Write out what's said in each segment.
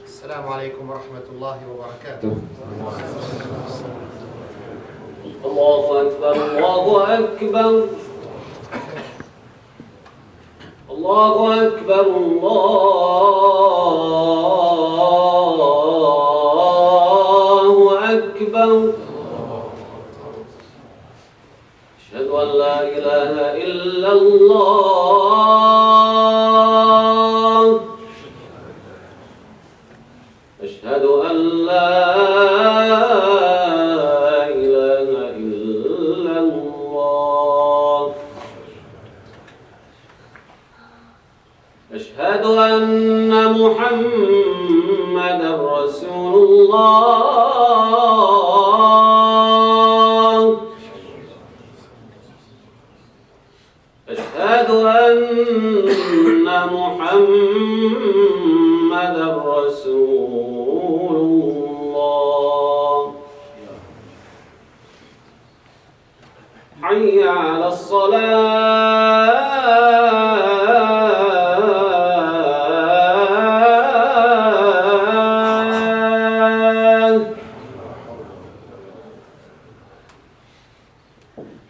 السلام عليكم ورحمة الله وبركاته. الله أكبر الله أكبر الله أكبر الله أكبر. أشهد أن لا إله إلا الله. أشهد أن لا إله إلا الله. أشهد أن محمدًا رسول الله. أشهد أن محمدًا رسول الله. حي على الصلاة.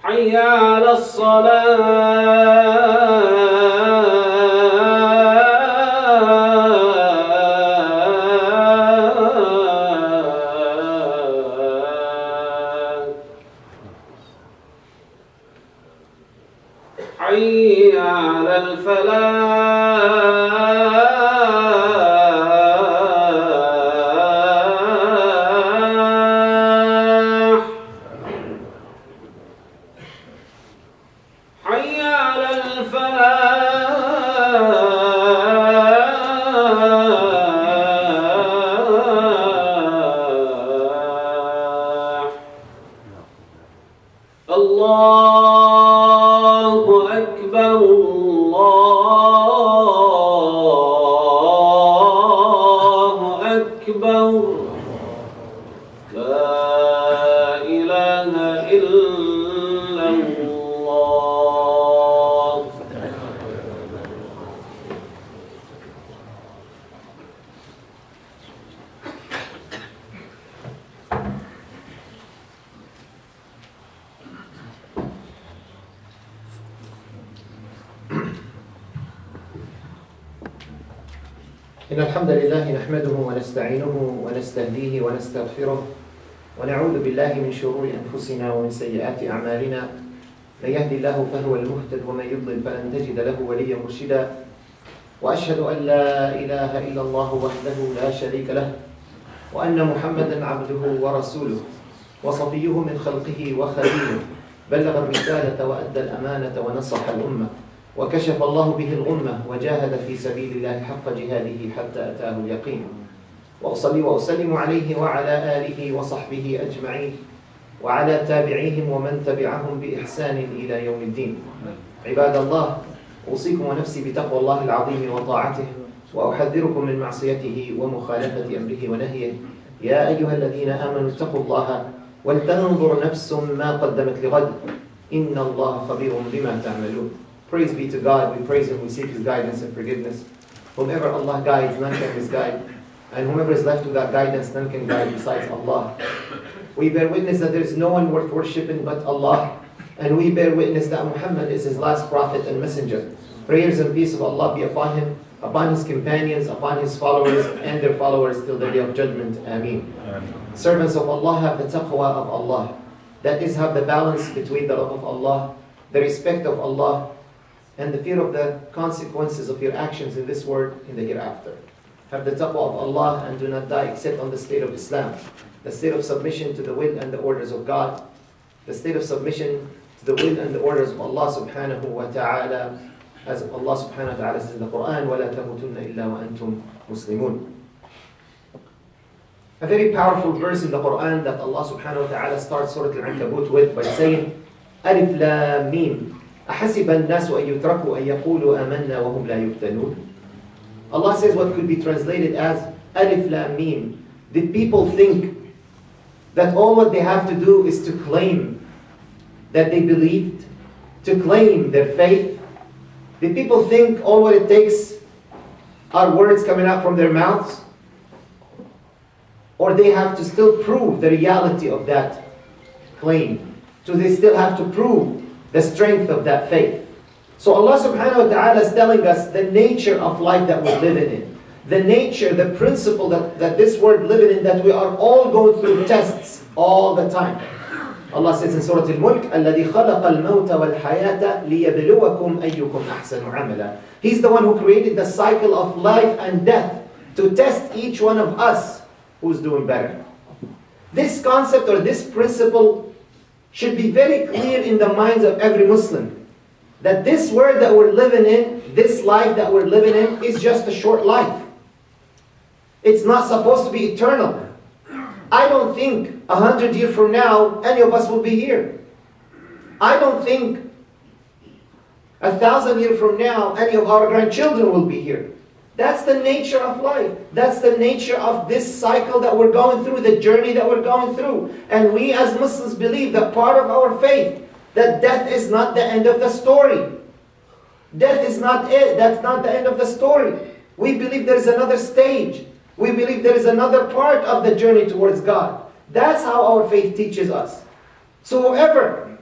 حي على الصلاة. حي على الفلاح. حي على الفلاح. الله أكبر الله أكبر. لا إله إلا الله. إن الحمد لله نحمده ونستعينه ونستهديه ونستغفره ونعوذ بالله من شرور أنفسنا ومن سيئات أعمالنا. من يهدي الله فهو المهتد ومن يضلل فلن تجد له وليا مرشدا. وأشهد أن لا إله إلا الله وحده لا شريك له وأن محمدا عبده ورسوله وصفيه من خلقه وخليله. بلغ الرسالة وأدى الأمانة ونصح الأمة وكشف الله به الغمة وجاهد في سبيل الله حق جهاده حتى أتاه اليقين. وأصلي وأسلم عليه وعلى آله وصحبه أجمعين وعلى تابعيهم ومن تبعهم بإحسان إلى يوم الدين. عباد الله، أوصيكم ونفسي بتقوى الله العظيم وطاعته، وأحذركم من معصيته ومخالفة أمره ونهيه. يا أيها الذين آمنوا اتقوا الله ولتنظر نفس ما قدمت لغد إن الله خبير بما تعملون. Praise be to God. We praise Him. We seek His guidance and forgiveness. Whomever Allah guides, none can misguide. And whomever is left without guidance, none can guide besides Allah. We bear witness that there is no one worth worshipping but Allah. And we bear witness that Muhammad is His last prophet and messenger. Prayers and peace of Allah be upon him, upon his companions, upon his followers, and their followers till the day of judgment. Ameen. Servants of Allah, have the taqwa of Allah. That is, have the balance between the love of Allah, the respect of Allah, and the fear of the consequences of your actions in this world and the hereafter. Have the taqwa of Allah and do not die except on the state of Islam, the state of submission to the will and the orders of God, the state of submission to the will and the orders of Allah subhanahu wa ta'ala, as Allah subhanahu wa ta'ala says in the Quran, وَلَا تَمُوتُنَّ إِلَّا وَأَنْتُمْ مُسْلِمُونَ. A very powerful verse in the Quran that Allah subhanahu wa ta'ala starts Surah Al-Ankabut with by saying, ألف لام ميم أحسب الناس أن يتركوا أن يقولوا آمنا وهم لا يفتنون. Allah says what could be translated as Alif Lam Mim. Did people think that all what they have to do is to claim that they believed, to claim their faith? Did people think all what it takes Are words coming out from their mouths? Or they have to still prove the reality of that claim? Do they still have to prove the strength of that faith? So Allah subhanahu wa ta'ala is telling us the nature of life that we're living in. The nature, the principle that this world living in, that we are all going through tests all the time. Allah says in Surah Al-Mulk, الَّذِي خَلَقَ الْمَوْتَ وَالْحَيَاةَ لِيَبْلُوَكُمْ أَيُّكُمْ أَحْسَنُ عَمَلًا. He's the one who created the cycle of life and death to test each one of us who's doing better. This concept or this principle should be very clear in the minds of every Muslim. That this world that we're living in, this life that we're living in, is just a short life. It's not supposed to be eternal. I don't think 100 years from now, any of us will be here. I don't think 1,000 years from now, any of our grandchildren will be here. That's the nature of life. That's the nature of this cycle that we're going through, the journey that we're going through. And we as Muslims believe that part of our faith, that death is not the end of the story. Death is not it. That's not the end of the story. We believe there is another stage. We believe there is another part of the journey towards God. That's how our faith teaches us. So whoever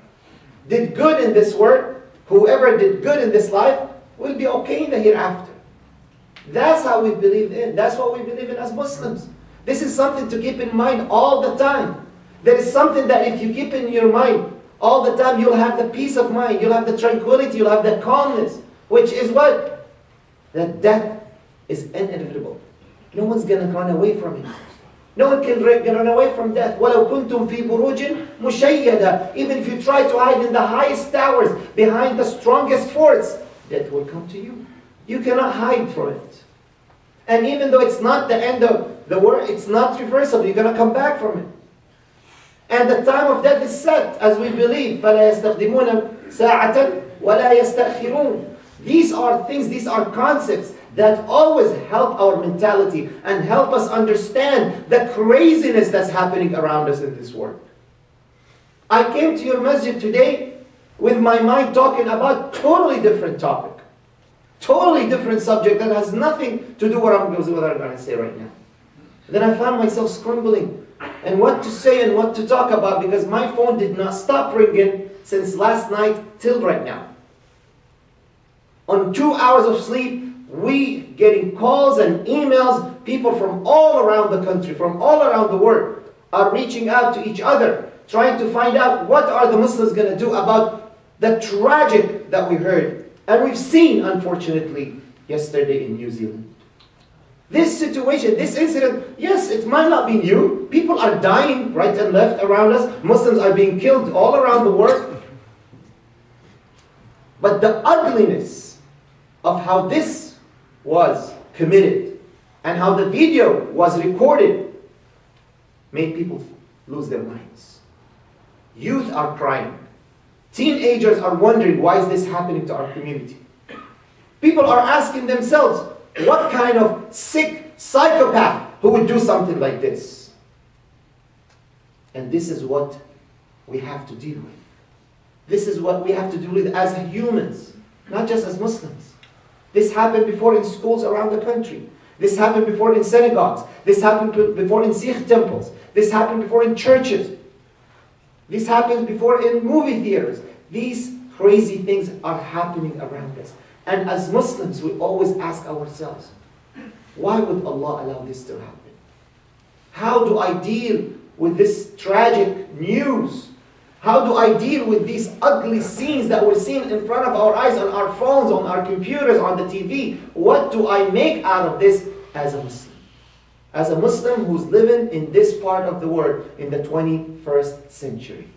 did good in this world, whoever did good in this life, will be okay in the hereafter. That's how we believe in. That's what we believe in as Muslims. This is something to keep in mind all the time. There is something that if you keep in your mind all the time, you'll have the peace of mind, you'll have the tranquility, you'll have the calmness, which is what? That death is inevitable. No one's going to run away from it. No one can run away from death. وَلَوْ كُنْتُمْ فِي بُرُوجٍ مُشَيَّدَةٍ. Even if you try to hide in the highest towers, behind the strongest forts, death will come to you. You cannot hide from it. And even though it's not the end of the world, it's not reversible. You're going to come back from it. And the time of death is set, as we believe. فَلَا يَسْتَخْدِمُونَ سَاعَةً وَلَا يَسْتَأْخِرُونَ. These are things, these are concepts that always help our mentality and help us understand the craziness that's happening around us in this world. I came to your masjid today with my mind talking about totally different topic. Totally different subject that has nothing to do with what I'm going to say right now. Then I found myself scrambling and what to say and what to talk about because my phone did not stop ringing since last night till right now. On 2 hours of sleep, we getting calls and emails, people from all around the country, from all around the world, are reaching out to each other, trying to find out what are the Muslims going to do about the tragic that we heard. And we've seen, unfortunately, yesterday in New Zealand. This situation, this incident, yes, it might not be new. People are dying right and left around us. Muslims are being killed all around the world. But the ugliness of how this was committed and how the video was recorded made people lose their minds. Youth are crying. Teenagers are wondering, why is this happening to our community? People are asking themselves, what kind of sick psychopath who would do something like this? And this is what we have to deal with. This is what we have to deal with as humans, not just as Muslims. This happened before in schools around the country. This happened before in synagogues. This happened before in Sikh temples. This happened before in churches. This happens before in movie theaters. These crazy things are happening around us. And as Muslims, we always ask ourselves, why would Allah allow this to happen? How do I deal with this tragic news? How do I deal with these ugly scenes that we're seeing in front of our eyes, on our phones, on our computers, on the TV? What do I make out of this as a Muslim? As a Muslim who's living in this part of the world in the 21st century.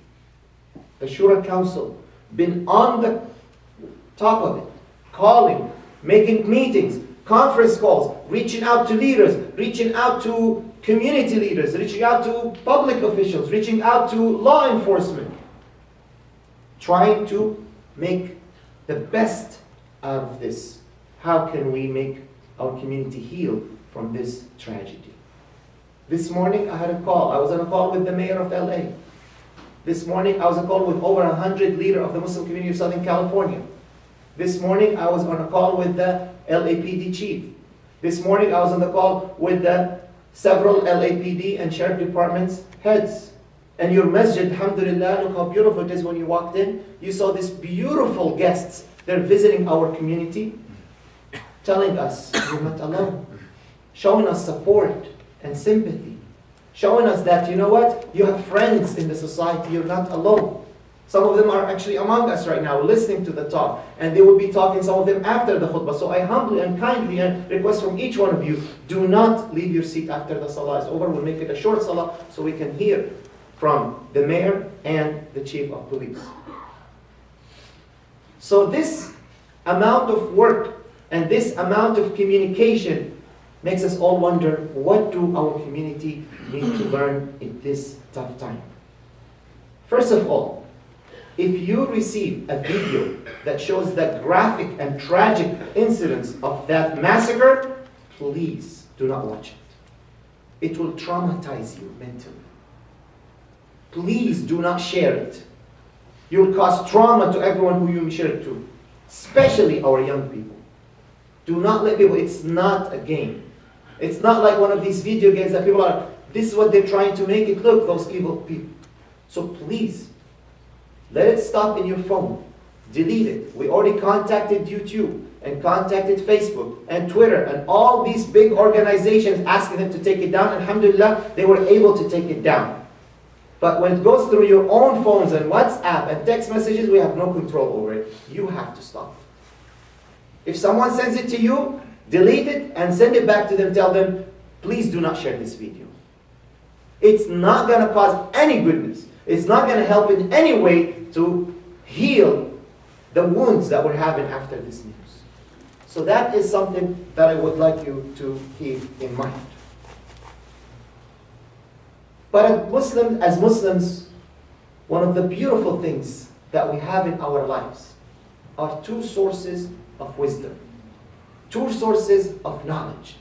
The Shura Council been on the top of it, calling, making meetings, conference calls, reaching out to leaders, reaching out to community leaders, reaching out to public officials, reaching out to law enforcement, trying to make the best out of this. How can we make our community heal from this tragedy? This morning I had a call. I was on a call with the mayor of LA. This morning I was on a call with over 100 leaders of the Muslim community of Southern California. This morning I was on a call with the LAPD chief. This morning I was on the call with the several LAPD and sheriff departments heads. And your masjid, alhamdulillah, look how beautiful it is when you walked in. You saw these beautiful guests. They're visiting our community, telling us you're not alone, showing us support and sympathy, showing us that, you know what, you have friends in the society, you're not alone. Some of them are actually among us right now, listening to the talk, and they will be talking, some of them, after the khutbah. So I humbly and kindly request from each one of you, do not leave your seat after the salah is over. We'll make it a short salah so we can hear from the mayor and the chief of police. So this amount of work and this amount of communication makes us all wonder, what do our community need to learn in this tough time? First of all, if you receive a video that shows the graphic and tragic incidents of that massacre, please do not watch it. It will traumatize you mentally. Please do not share it. You'll cause trauma to everyone who you share it to, especially our young people. Do not let people, it's not a game. It's not like one of these video games that people are, this is what they're trying to make it look, those evil people. So please, let it stop in your phone. Delete it. We already contacted YouTube and contacted Facebook and Twitter and all these big organizations asking them to take it down. Alhamdulillah, they were able to take it down. But when it goes through your own phones and WhatsApp and text messages, we have no control over it. You have to stop. If someone sends it to you, delete it and send it back to them. Tell them, please do not share this video. It's not going to cause any goodness. It's not going to help in any way to heal the wounds that we're having after this news. So that is something that I would like you to keep in mind. But as Muslims, one of the beautiful things that we have in our lives are two sources of wisdom, two sources of knowledge,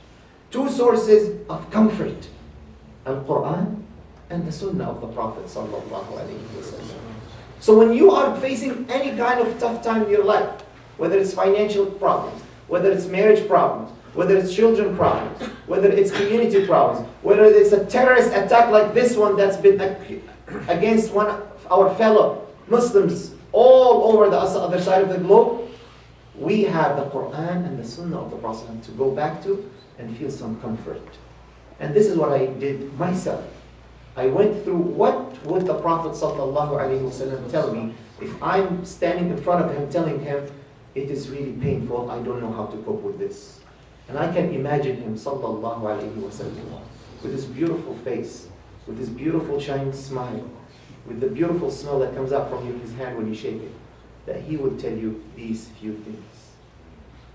two sources of comfort: Al-Quran and the Sunnah of the Prophet sallallahu alaihi wasallam. So when you are facing any kind of tough time in your life, whether it's financial problems, whether it's marriage problems, whether it's children problems, whether it's community problems, whether it's a terrorist attack like this one that's been against one of our fellow Muslims all over the other side of the globe, we have the Quran and the Sunnah of the Prophet to go back to and feel some comfort. And this is what I did myself. I went through, what would the Prophet ﷺ tell me if I'm standing in front of him telling him, it is really painful, I don't know how to cope with this. And I can imagine him ﷺ with his beautiful face, with his beautiful shining smile, with the beautiful smell that comes out from his hand when you shake it, that he would tell you these few things.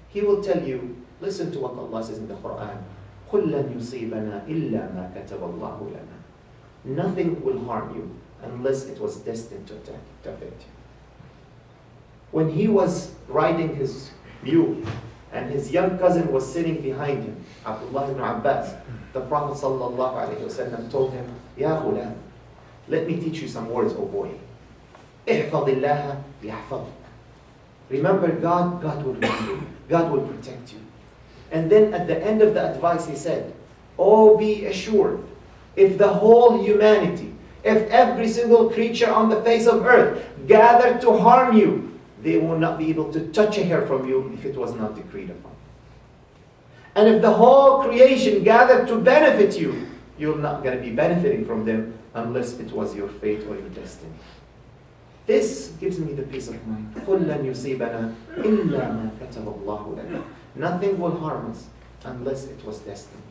He will tell you, listen to what Allah says in the Quran, قُلْ لَنْ يُصِيبَنَا إِلَّا مَا كَتَبَ اللَّهُ لَنَا. Nothing will harm you unless it was destined to affect you. When he was riding his mule and his young cousin was sitting behind him, Abdullah ibn Abbas, the Prophet ﷺ told him, Ya ghulam, let me teach you some words, O boy. احفظ الله يحفظك. Remember God, God will remember you. God will protect you. And then at the end of the advice he said, oh, be assured, if the whole humanity, if every single creature on the face of earth gathered to harm you, they will not be able to touch a hair from you if it was not decreed upon. And if the whole creation gathered to benefit you, you're not going to be benefiting from them unless it was your fate or your destiny. This gives me the peace of mind. قُلْ لَنْ يُصِيبَنَا إِلَّا مَا كَتَبَ اللَّهُ لَنَا. Nothing will harm us unless it was destined.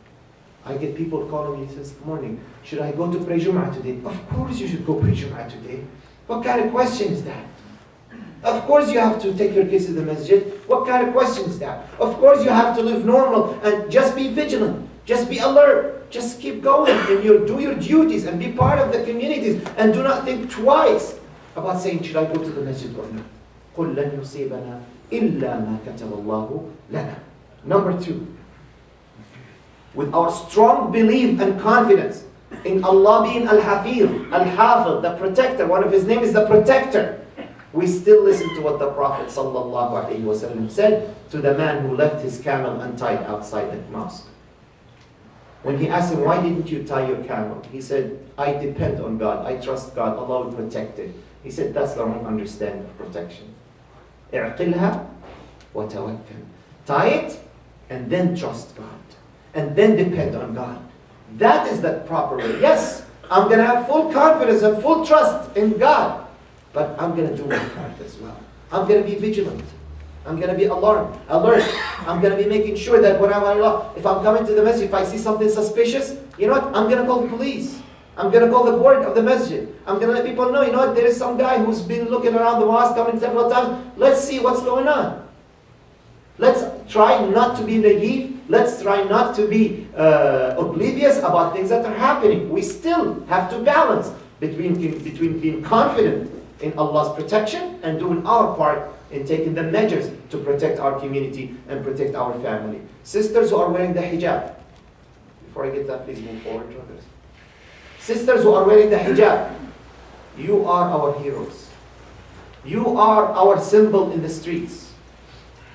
I get people calling me this morning, should I go to pray Jum'ah today? Of course you should go pray Jum'ah today. What kind of question is that? Of course you have to take your kids to the masjid. What kind of question is that? Of course you have to live normal and just be vigilant. Just be alert. Just keep going and do your duties and be part of the communities and do not think twice about saying, should I go to the masjid or not? قُلْ لَنْ يُصِيبَنَا إِلَّا مَا كَتَبَ اللَّهُ لَنَا. Number two, with our strong belief and confidence in Allah being Al-Hafiz, Al-Hafiz, the protector. One of his names is the protector. We still listen to what the Prophet ﷺ said to the man who left his camel untied outside the mosque. When he asked him, why didn't you tie your camel? He said, I depend on God. I trust God. Allah will protect it. He said, that's the wrong understanding of protection. اعقلها وتوكل. Tie it and then trust God. And then depend on God. That is the proper way. Yes, I'm going to have full confidence and full trust in God. But I'm going to do my part as well. I'm going to be vigilant. I'm going to be alert. I'm going to be making sure that if I'm coming to the masjid, if I see something suspicious, you know what? I'm going to call the police. I'm going to call the board of the masjid. I'm going to let people know, you know what? There is some guy who's been looking around the mosque, coming several times. Let's see what's going on. Let's try not to be naive. Let's try not to be oblivious about things that are happening. We still have to balance between being confident in Allah's protection and doing our part in taking the measures to protect our community and protect our family. Sisters who are wearing the hijab. Before I get that, please move forward, brothers. Sisters who are wearing the hijab, you are our heroes. You are our symbol in the streets.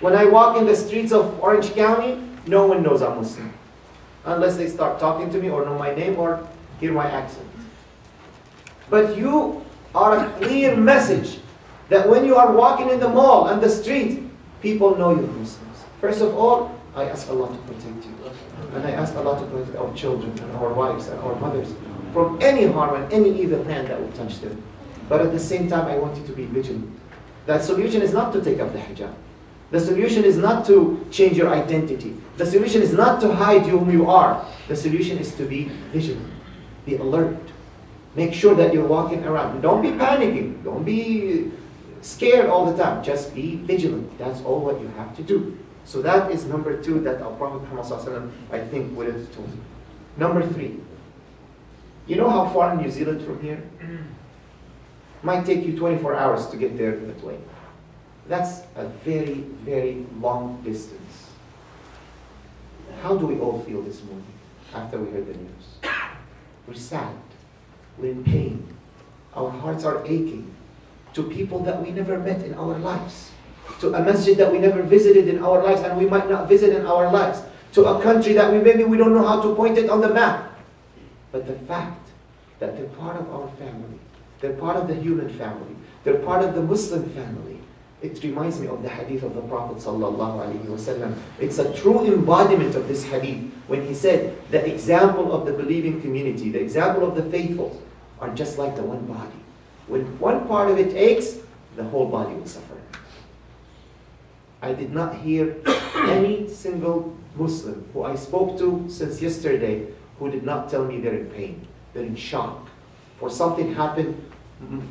When I walk in the streets of Orange County, no one knows I'm Muslim. Unless they start talking to me or know my name or hear my accent. But you are a clear message that when you are walking in the mall and the street, people know you're Muslims. First of all, I ask Allah to protect you. And I ask Allah to protect our children and our wives and our mothers from any harm and any evil hand that will touch them. But at the same time, I want you to be vigilant. The solution is not to take off the hijab. The solution is not to change your identity. The solution is not to hide whom you are. The solution is to be vigilant. Be alert. Make sure that you're walking around. Don't be panicking. Don't be scared all the time. Just be vigilant. That's all what you have to do. So that is number 2 that our Prophet Muhammad I think would have told you. Number 3. You know how far New Zealand from here? Might take you 24 hours to get there that way. That's a very, very long distance. How do we all feel this morning after we heard the news? We're sad. We're in pain. Our hearts are aching to people that we never met in our lives, to a masjid that we never visited in our lives and we might not visit in our lives, to a country that maybe we don't know how to point it on the map. But the fact that they're part of our family, they're part of the human family, they're part of the Muslim family, it reminds me of the hadith of the Prophet ﷺ. It's a true embodiment of this hadith when he said, the example of the believing community, the example of the faithful are just like the one body. When one part of it aches, the whole body will suffer. I did not hear any single Muslim who I spoke to since yesterday who did not tell me they're in pain, they're in shock, for something happened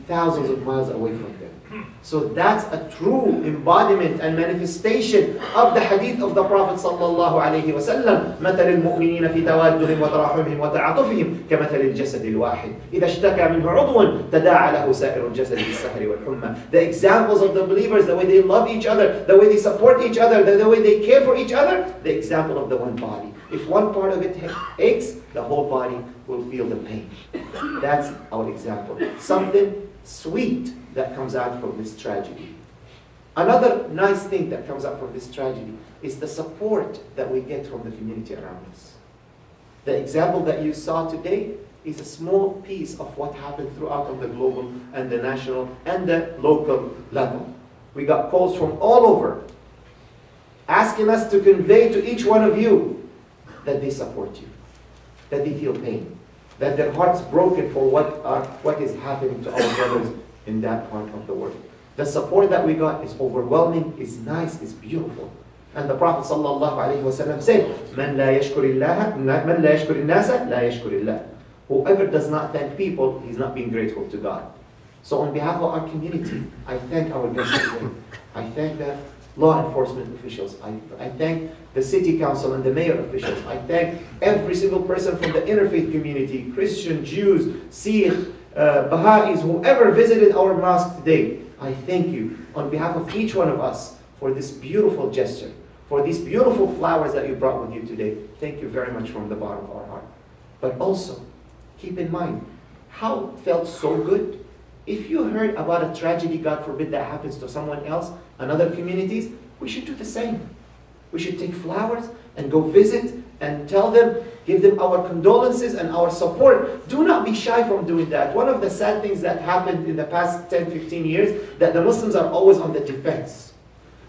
thousands of miles away from them. So that's a true embodiment and manifestation of the hadith of the Prophet sallallahu alaihi wasallam. مثل المؤمنين في توادهم وتراحمهم وتعاطفهم كمثل الجسد الواحد إذا اشتكى منه عضو تداعى له سائر الجسد بالسهر والحمى. The examples of the believers, the way they love each other, the way they support each other, the way they care for each other, the example of the one body. If one part of it aches, the whole body will feel the pain. That's our example. Something sweet that comes out from this tragedy. Another nice thing that comes out from this tragedy is the support that we get from the community around us. The example that you saw today is a small piece of what happened throughout on the global and the national and the local level. We got calls from all over asking us to convey to each one of you that they support you, that they feel pain, that their heart's broken for what is happening to our brothers in that part of the world. The support that we got is overwhelming, is nice, is beautiful. And the Prophet ﷺ said, "Man la yashkur الناس لا يشكر الله." Whoever does not thank people, he's not being grateful to God. So on behalf of our community, I thank our guests today. I thank the law enforcement officials. I thank the city council and the mayor officials. I thank every single person from the interfaith community, Christian, Jews, Sikh, Baha'is, whoever visited our mosque today. I thank you on behalf of each one of us for this beautiful gesture, for these beautiful flowers that you brought with you today. Thank you very much from the bottom of our heart. But also, keep in mind how it felt so good If you heard about a tragedy, God forbid, that happens to someone else, another communities, we should do the same. We should take flowers and go visit and tell them, give them our condolences and our support. Do not be shy from doing that. One of the sad things that happened in the past 10, 15 years, that the Muslims are always on the defense.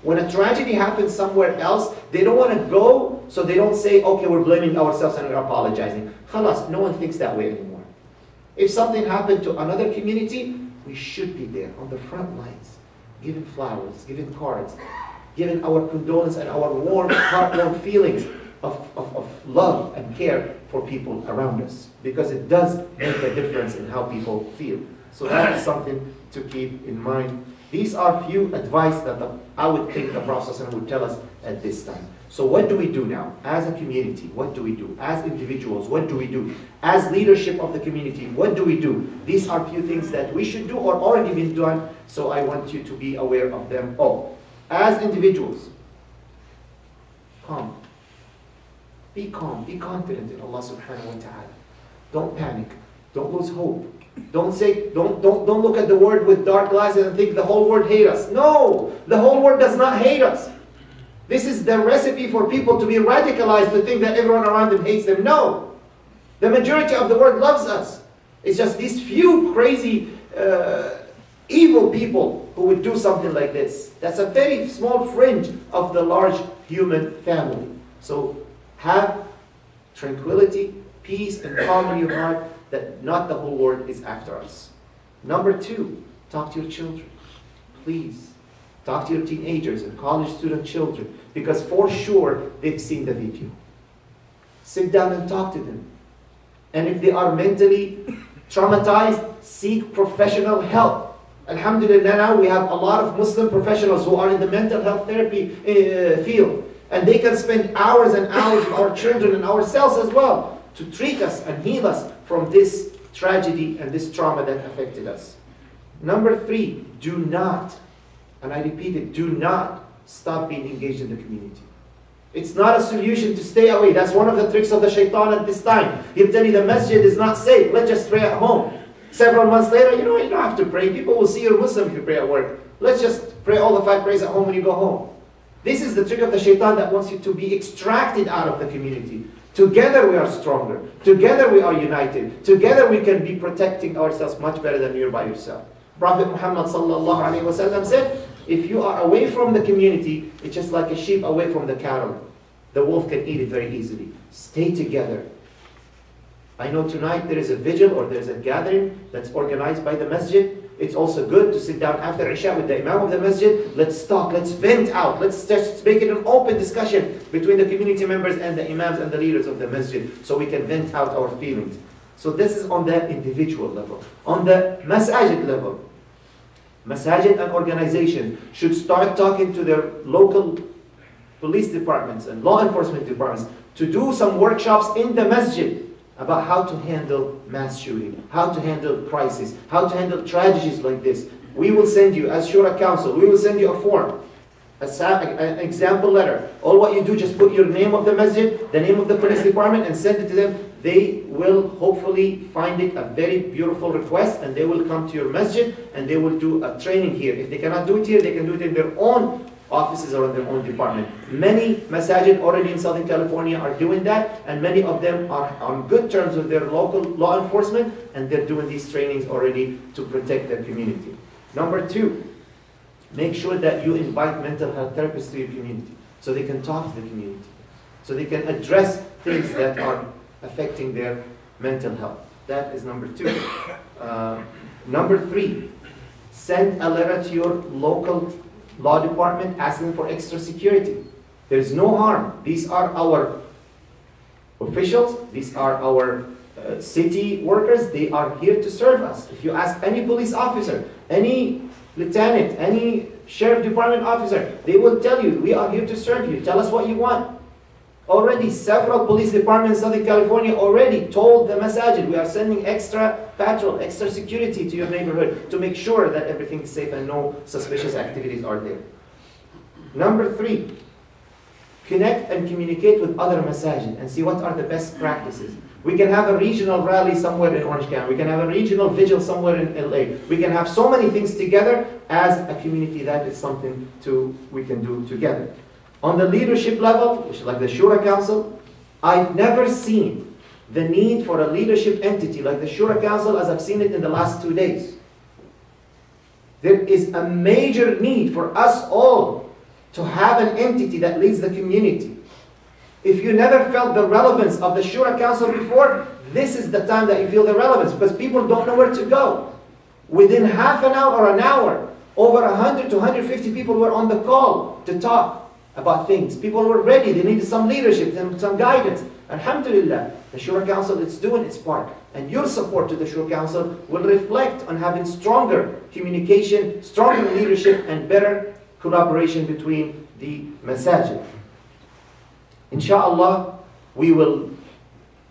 When a tragedy happens somewhere else, they don't want to go, so they don't say, okay, we're blaming ourselves and we're apologizing. Khalas, no one thinks that way anymore. If something happened to another community, we should be there on the front lines, giving flowers, giving cards, giving our condolence and our warm, heartwarming feelings of love and care for people around us. Because it does make a difference in how people feel. So that is something to keep in mind. These are few advice that I would think the Prophet would tell us at this time. So what do we do now? As a community, what do we do? As individuals, what do we do? As leadership of the community, what do we do? These are few things that we should do or already been done, so I want you to be aware of them all. As individuals, calm. Be calm, be confident in Allah subhanahu wa ta'ala. Don't panic, don't lose hope. Don't look at the world with dark glasses and think the whole world hates us. No, the whole world does not hate us. This is the recipe for people to be radicalized, to think that everyone around them hates them. No, the majority of the world loves us. It's just these few crazy, evil people who would do something like this. That's a very small fringe of the large human family. So have tranquility, peace, and calm in your heart, that not the whole world is after us. Number 2, talk to your children. Please, talk to your teenagers and college student children, because for sure they've seen the video. Sit down and talk to them. And if they are mentally traumatized, seek professional help. Alhamdulillah, now we have a lot of Muslim professionals who are in the mental health therapy field. And they can spend hours and hours with our children and ourselves as well, to treat us and heal us from this tragedy and this trauma that affected us. Number 3, do not, and I repeat it, do not stop being engaged in the community. It's not a solution to stay away. That's one of the tricks of the shaitan at this time. He'll tell you the masjid is not safe. Let's just pray at home. Several months later, you don't have to pray. People will see you're Muslim if you pray at work. Let's just pray all the 5 prayers at home when you go home. This is the trick of the shaitan that wants you to be extracted out of the community. Together we are stronger. Together we are united. Together we can be protecting ourselves much better than you're by yourself. Prophet Muhammad sallallahu alaihi wasallam said, if you are away from the community, it's just like a sheep away from the cattle. The wolf can eat it very easily. Stay together. I know tonight there is a vigil or there is a gathering that's organized by the masjid. It's also good to sit down after Isha with the Imam of the masjid. Let's talk, let's vent out, let's just make it an open discussion between the community members and the Imams and the leaders of the masjid, so we can vent out our feelings. So this is on the individual level. On the masajid level, masajid and organizations should start talking to their local police departments and law enforcement departments to do some workshops in the masjid about how to handle mass shooting, how to handle crisis, how to handle tragedies like this. We will send you, as Shura Council, we will send you a form, an example letter. All what you do, just put your name of the masjid, the name of the police department, and send it to them. They will hopefully find it a very beautiful request, and they will come to your masjid, and they will do a training here. If they cannot do it here, they can do it in their own offices or in their own department. Many masajid already in Southern California are doing that, and many of them are on good terms with their local law enforcement, and they're doing these trainings already to protect their community. Number 2, make sure that you invite mental health therapists to your community, so they can talk to the community, so they can address things that are affecting their mental health. That is number 2. Number 3, send a letter to your local law department asking for extra security. There's no harm. These are our officials. These are our city workers. They are here to serve us. If you ask any police officer, any lieutenant, any sheriff department officer, they will tell you, we are here to serve you. Tell us what you want. Already several police departments in Southern California already told the masajid, we are sending extra patrol, extra security to your neighborhood to make sure that everything is safe and no suspicious activities are there. Number 3, connect and communicate with other masajid and see what are the best practices. We can have a regional rally somewhere in Orange County. We can have a regional vigil somewhere in LA. We can have so many things together as a community. That is something we can do together. On the leadership level, which is like the Shura Council, I've never seen the need for a leadership entity like the Shura Council as I've seen it in the last 2 days. There is a major need for us all to have an entity that leads the community. If you never felt the relevance of the Shura Council before, this is the time that you feel the relevance, because people don't know where to go. Within half an hour or an hour, over 100 to 150 people were on the call to talk about things. People were ready. They needed some leadership, some guidance. Alhamdulillah, the Shura Council is doing its part. And your support to the Shura Council will reflect on having stronger communication, stronger leadership, and better collaboration between the masajid. Inshallah, we will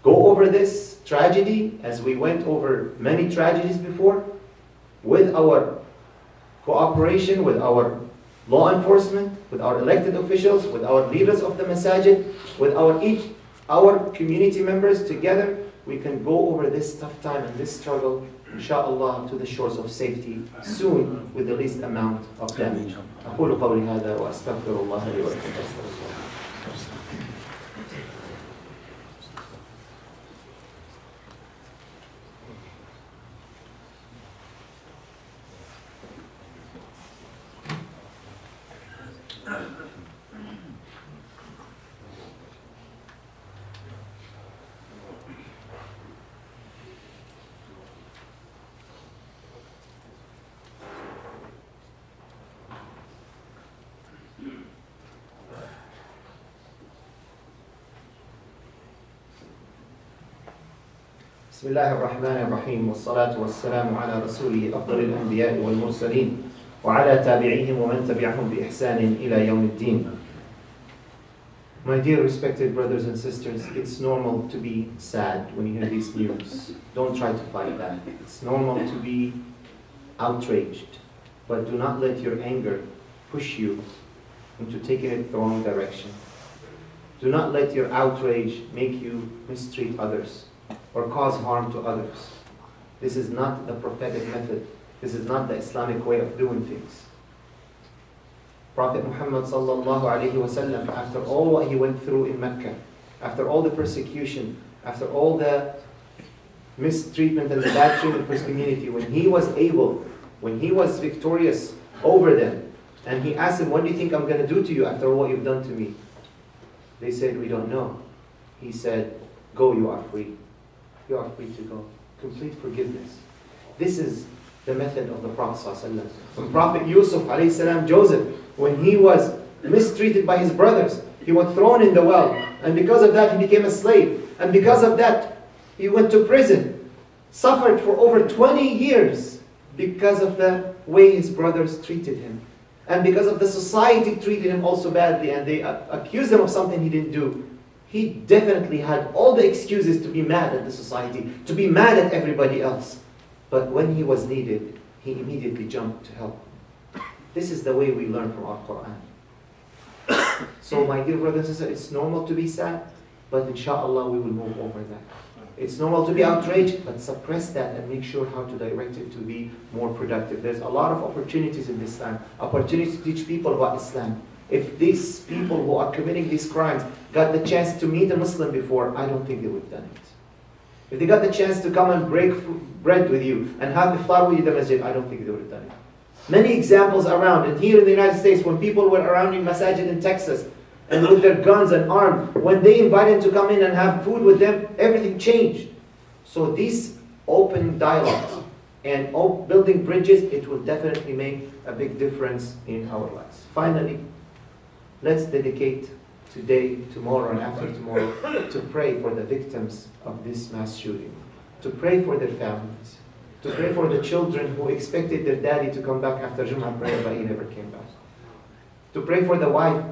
go over this tragedy as we went over many tragedies before, with our cooperation with our law enforcement, with our elected officials, with our leaders of the masajid, with our community members. Together we can go over this tough time and this struggle, inshallah, to the shores of safety soon with the least amount of damage. أقول قولي هذا وأستغفر الله لي ولكم فاستغفروه. بسم الله الرحمن الرحيم والصلاة والسلام على رسوله أفضل الأنبياء والمرسلين وعلى تابعيهم ومن تبعهم بإحسان إلى يوم الدين. My dear respected brothers and sisters, it's normal to be sad when you hear these news. Don't try to fight that. It's normal to be outraged, but do not let your anger push you into taking it the wrong direction. Do not let your outrage make you mistreat others or cause harm to others. This is not the prophetic method. This is not the Islamic way of doing things. Prophet Muhammad sallallahu alaihi wasallam, after all what he went through in Mecca, after all the persecution, after all the mistreatment and the bad treatment of his community, when he was victorious over them, and he asked them, what do you think I'm going to do to you after all what you've done to me? They said, we don't know. He said, go, you are free. You are free to go. Complete forgiveness. This is the method of the Prophet ﷺ. When Prophet Yusuf ﷺ, Joseph, when he was mistreated by his brothers, he was thrown in the well, and because of that he became a slave, and because of that he went to prison, suffered for over 20 years because of the way his brothers treated him, and because of the society treated him also badly, and they accused him of something he didn't do. He definitely had all the excuses to be mad at the society, to be mad at everybody else. But when he was needed, he immediately jumped to help. This is the way we learn from our Quran. So my dear brothers and sisters, it's normal to be sad, but inshallah we will move over that. It's normal to be outraged, but suppress that and make sure how to direct it to be more productive. There's a lot of opportunities in this time, opportunities to teach people about Islam. If these people who are committing these crimes got the chance to meet a Muslim before, I don't think they would have done it. If they got the chance to come and break bread with you and have iftar with you in the masjid, I don't think they would have done it. Many examples around, and here in the United States, when people were around in masajid in Texas, and with their guns and armed, when they invited them to come in and have food with them, everything changed. So these open dialogues and building bridges, it will definitely make a big difference in our lives. Finally, let's dedicate today, tomorrow, and after tomorrow to pray for the victims of this mass shooting, to pray for their families, to pray for the children who expected their daddy to come back after Jum'ah prayer, but he never came back, to pray for the wife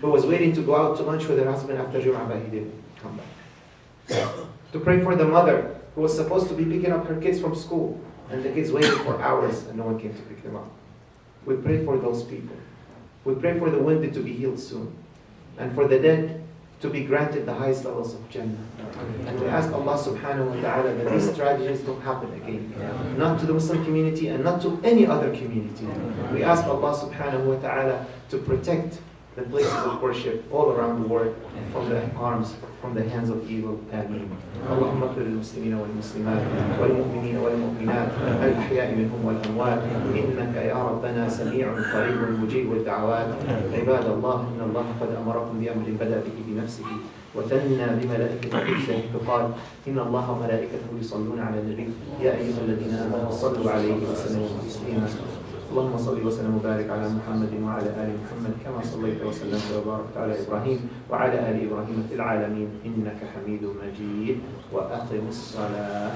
who was waiting to go out to lunch with her husband after Jum'ah, but he didn't come back, to pray for the mother who was supposed to be picking up her kids from school, and the kids waited for hours and no one came to pick them up. We pray for those people. We pray for the wounded to be healed soon. and for the dead to be granted the highest levels of Jannah. And we ask Allah subhanahu wa ta'ala that these tragedies don't happen again. Not to the Muslim community and not to any other community. We ask Allah subhanahu wa ta'ala to protect the places of worship all around the world from the harms, from the hands of evil. Ameen. اللهم اغفر للمسلمين والمسلمات والمؤمنين والمؤمنات الأحياء منهم والأموات إنك يا ربنا سميع قريب مجيب الدعوات. عباد الله إن الله قد أمركم بأمر بدأ به بنفسه وثنى بملائكته بنفسه فقال إن الله وملائكته يصلون على النبي يا أيها الذين آمنوا صلوا عليه وسلموا تسليما. اللهم صل وسلم وبارك على محمد وعلى آل محمد كما صليت وسلمت وباركت على إبراهيم وعلى آل إبراهيم في العالمين إنك حميد مجيد. وأقم الصلاة.